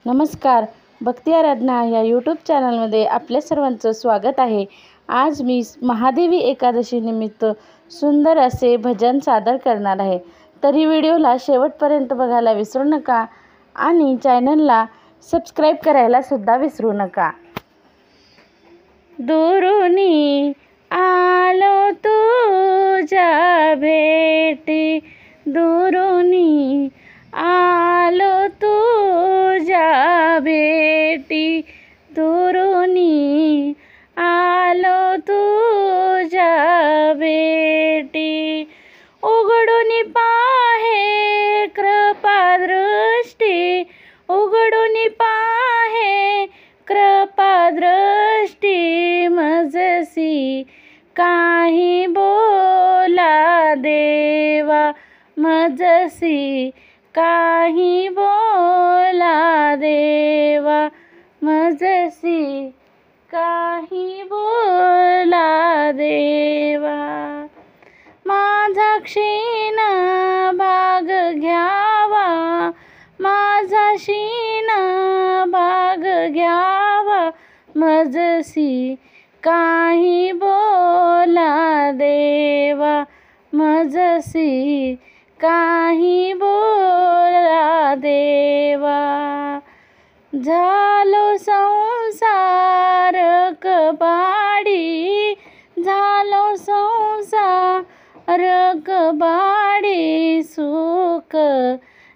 नमस्कार, भक्ती आराधना या यूट्यूब चॅनलमध्ये आपल्या सर्वांचं स्वागत आहे। आज मी महादेवी एकादशी निमित्त सुंदर असे भजन सादर करणार आहे। तरी व्हिडिओला शेवटपर्यंत बघायला विसरू नका आणि चॅनलला सबस्क्राईब करायला सुद्धा विसरू नका। दुरुनी आलो तुझ्या भेटी, दुरुनी आलो तुझ्या भेटी, दुरुनी आलो तुझ्या भेटी। उघडून पाहे कृपादृष्टी, उघडून पाहे कृपादृष्टी, मजसी काही बोला देवा, मजसी काही बोला देवा, मजसी काही बोला देवा। माझा क्षीण भाग घ्यावा, माझा क्षीण भाग घ्यावा, मजसी काही बोला देवा, मजसी काही बोला देवा। झालो संसार कबाडी, झालो संसार कबाडी, सुख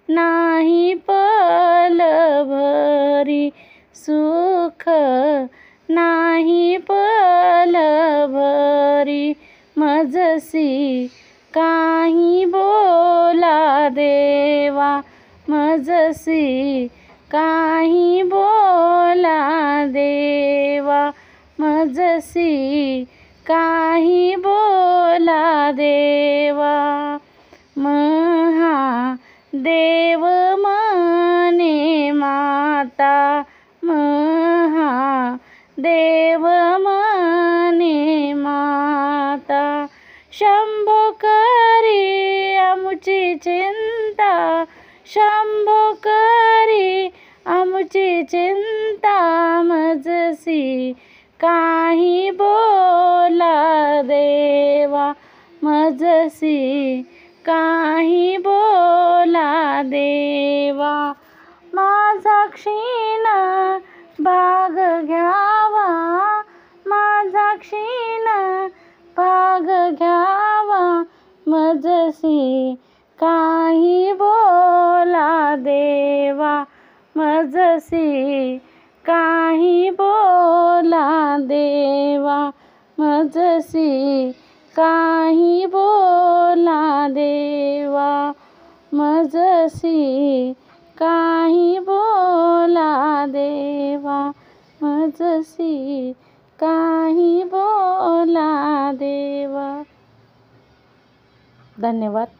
नाही पल भरी, सुख नाही पल भरी, मजसी काही बोला देवा, मजसी काही बोला देवा, मजसी काही बोला देवा। महादेव म्हणे माता, महादेव म्हणे माता, शंभो करी आमुची चिंता, शंभो करी आमुची चिंता, मजसी काही बोला देवा, मजसी काही बोला देवा। माझा क्षीण भाग घ्यावा, माझा क्षीण भाग घ्यावा, मजसी काही बोला देवा, मजसी काही बोला देवा, मजसी काही बोला देवा, मजसी काही बोला देवा, मजसी काही बोला देवा। धन्यवाद।